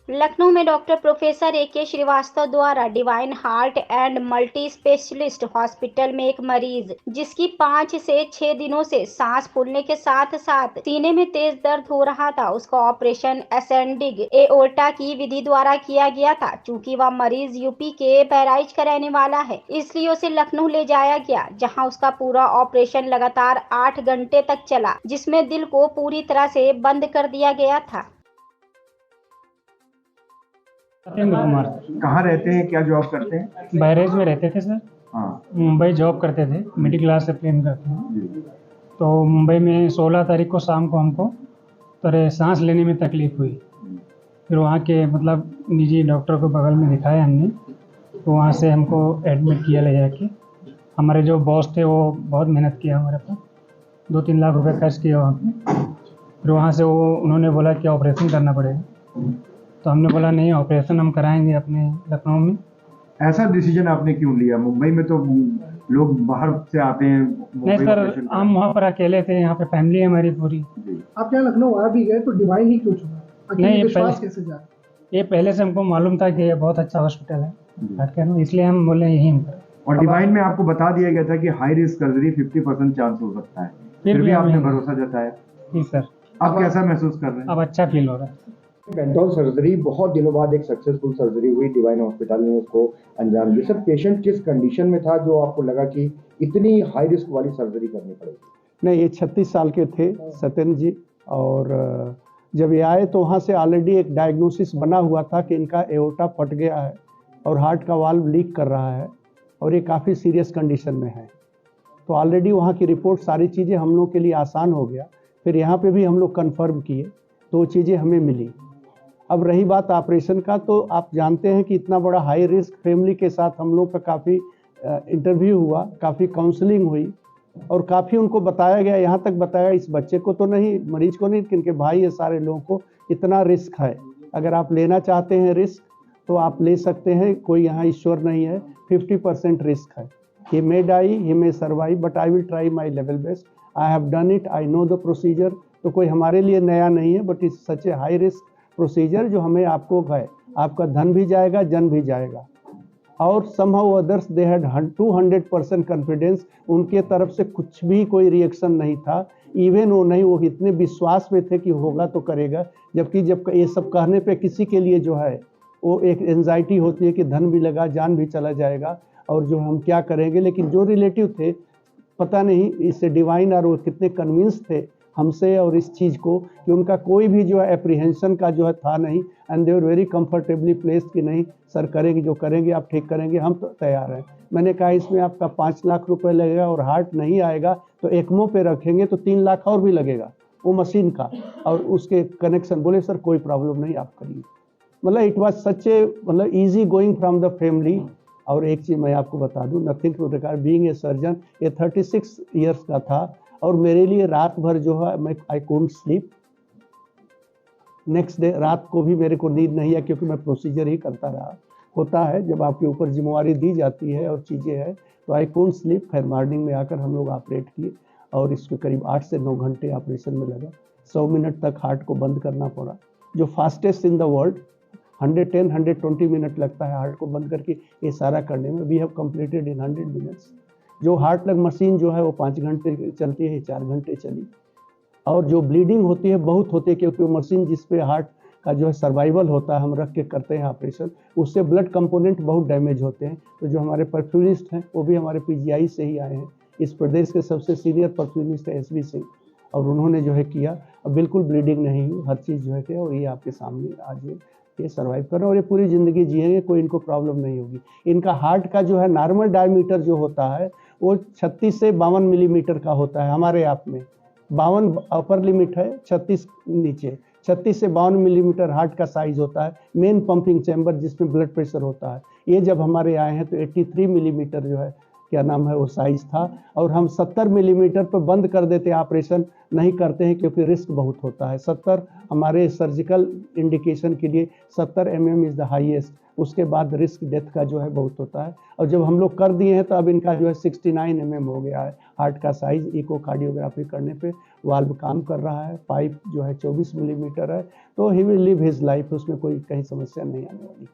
लखनऊ में doctor professor A K. Srivastava द्वारा divine heart and multi specialist hospital में एक मरीज जिसकी 5 से 6 दिनों से सांस फूलने के साथ साथ सीने में तेज दर्द हो रहा था, उसका ऑपरेशन असेंडिंग एओर्टा की विधि द्वारा किया गया था। चूंकि वह मरीज यूपी के बहराइच का रहने वाला है, इसलिए उसे लखनऊ ले जाया गया, जहां उसका पूरा ऑपरेशन लगातार 8 घंटे तक चला, जिसमें दिल को पूरी तरह से बंद कर दिया गया था। सत्येंद्र कुमार। कहाँ रहते हैं, क्या जॉब करते हैं? बहरेज में रहते थे सर। हाँ मुंबई जॉब करते थे, मिडिल क्लास से प्लेन करते हैं। जी। तो मुंबई में 16 तारीख को शाम को हमको थोड़े सांस लेने में तकलीफ़ हुई। फिर वहाँ के मतलब निजी डॉक्टर को बगल में दिखाया हमने, तो वहाँ से हमको एडमिट किया ले जाके। हमारे जो बॉस थे वो बहुत मेहनत किया हमारे पास, 2-3 लाख रुपए खर्च किया वहाँ पे। फिर वहाँ से उन्होंने बोला कि ऑपरेशन करना पड़ेगा, तो हमने बोला नहीं, ऑपरेशन हम कराएंगे अपने लखनऊ में। ऐसा डिसीजन आपने क्यों लिया? मुंबई में तो लोग बाहर से आते हैं। नहीं सर, हम वहाँ पर अकेले थे, यहाँ पे फैमिली है हमारी पूरी। आप यहाँ लखनऊ आ भी गए तो डिवाइन ही क्यों चुना? नहीं, विश्वास कैसे जाए? ये पहले से हमको मालूम था कि ये बहुत अच्छा हॉस्पिटल है हार्ट केयर में, इसलिए हम बोले यहीं हम करें। और डिवाइन में आपको बता दिया गया था कि हाई रिस्क सर्जरी 50% चांस हो सकता है, फिर भी आपने भरोसा जताया। जी सर। आप कैसा महसूस कर रहे हैं? अब अच्छा फील हो रहा है। पेंटोल सर्जरी बहुत दिनों बाद एक सक्सेसफुल सर्जरी हुई, डिवाइन हॉस्पिटल ने उसको अंजाम दिया। सर, पेशेंट किस कंडीशन में था जो आपको लगा कि इतनी हाई रिस्क वाली सर्जरी करनी पड़ेगी? नहीं, ये 36 साल के थे सत्येंद्र जी, और जब ये आए तो वहाँ से ऑलरेडी एक डायग्नोसिस बना हुआ था कि इनका एओर्टा फट गया है और हार्ट का वाल्व लीक कर रहा है और ये काफ़ी सीरियस कंडीशन में है। तो ऑलरेडी वहाँ की रिपोर्ट, सारी चीज़ें हम लोग के लिए आसान हो गया। फिर यहाँ पे भी हम लोग कंफर्म किए तो वो चीज़ें हमें मिली। अब रही बात ऑपरेशन का, तो आप जानते हैं कि इतना बड़ा हाई रिस्क फैमिली के साथ हम लोग का काफ़ी इंटरव्यू हुआ, काफ़ी काउंसलिंग हुई और काफ़ी उनको बताया गया, यहाँ तक बताया इस बच्चे को तो नहीं, मरीज को नहीं, इनके भाई ये सारे लोगों को इतना रिस्क है। अगर आप लेना चाहते हैं रिस्क तो आप ले सकते हैं, कोई यहाँ ईश्वर नहीं है। 50% रिस्क है। He may die, he may survive, but I will try my level best. I have done it, I know the procedure. तो कोई हमारे लिए नया नहीं है, but it's such a high risk procedure जो हमें आपको है, आपका धन भी जाएगा, जन भी जाएगा। और somehow others they had 200% confidence, उनके तरफ से कुछ भी कोई रिएक्शन नहीं था। इवन वो इतने विश्वास में थे कि होगा तो करेगा, जबकि जब ये सब कहने पे किसी के लिए जो है वो एक एंजाइटी होती है कि धन भी लगा, जान भी चला जाएगा और जो हम क्या करेंगे। लेकिन जो रिलेटिव थे, पता नहीं इससे डिवाइन और वो कितने कन्विंस थे हमसे और इस चीज़ को कि उनका कोई भी जो है एप्रीहेंशन का जो है था नहीं। And they were very comfortably placed कि नहीं सर, करेंगे जो करेंगे, आप ठीक करेंगे, हम तो तैयार हैं। मैंने कहा इसमें आपका 5 लाख रुपए लगेगा और हार्ट नहीं आएगा तो एक्मो पे रखेंगे तो 3 लाख और भी लगेगा वो मशीन का और उसके कनेक्शन। बोले सर कोई प्रॉब्लम नहीं, आप करिए। मतलब इट वॉज सच ए मतलब easy going from the family. और एक चीज़ मैं आपको बता दूं, nothing to regard being a surgeon, ये 36 ईयर्स का था और मेरे लिए रात भर जो है मैं I couldn't sleep. Next day रात को भी मेरे को नींद नहीं है, क्योंकि मैं प्रोसीजर ही करता रहा। होता है जब आपके ऊपर जिम्मेवारी दी जाती है और चीज़ें हैं, तो आई कुडंट स्लीप। फिर मॉर्निंग में आकर हम लोग ऑपरेट किए और इसके करीब 8 से 9 घंटे ऑपरेशन में लगा। 100 मिनट तक हार्ट को बंद करना पड़ा, जो fastest in the world. 110-120 minute लगता है हार्ट को बंद करके ये सारा करने में। We have completed in 100 minutes. जो हार्ट लग मशीन जो है वो 5 घंटे चलती है, 4 घंटे चली। और जो ब्लीडिंग होती है बहुत होती है, क्योंकि वो मशीन जिस पे हार्ट का जो है सर्वाइवल होता है, हम रख के करते हैं ऑपरेशन, उससे ब्लड कंपोनेंट बहुत डैमेज होते हैं। तो जो हमारे परफ्यूनिस्ट हैं वो भी हमारे पीजीआई से ही आए हैं। इस प्रदेश के सबसे सीनियर परफ्यूनिस्ट है एसबी सिंह, और उन्होंने जो है किया। अब बिल्कुल ब्लीडिंग नहीं हुई, हर चीज़ जो है और ये आपके सामने आज ये सर्वाइव कर रहे हैं और ये पूरी ज़िंदगी जिएंगे, कोई इनको प्रॉब्लम नहीं होगी। इनका हार्ट का जो है नॉर्मल डायमीटर जो होता है वो 36 से 52 मिलीमीटर का होता है। हमारे आप में 52 अपर लिमिट है, 36 नीचे। 36 से 52 मिलीमीटर हार्ट का साइज होता है, मेन पंपिंग चैम्बर जिसमें ब्लड प्रेशर होता है। ये जब हमारे आए हैं तो 83 मिलीमीटर जो है क्या नाम है वो साइज था, और हम 70 मिलीमीटर पर बंद कर देते, ऑपरेशन नहीं करते हैं क्योंकि रिस्क बहुत होता है। 70 हमारे सर्जिकल इंडिकेशन के लिए 70 mm इज़ द हाईएस्ट। उसके बाद रिस्क डेथ का जो है बहुत होता है, और जब हम लोग कर दिए हैं तो अब इनका जो है 69 mm हो गया है हार्ट का साइज इकोकार्डियोग्राफी करने पे। वाल्व काम कर रहा है, पाइप जो है 24 मिलीमीटर है, तो he will live his life, उसमें कोई कहीं समस्या नहीं आने वाली।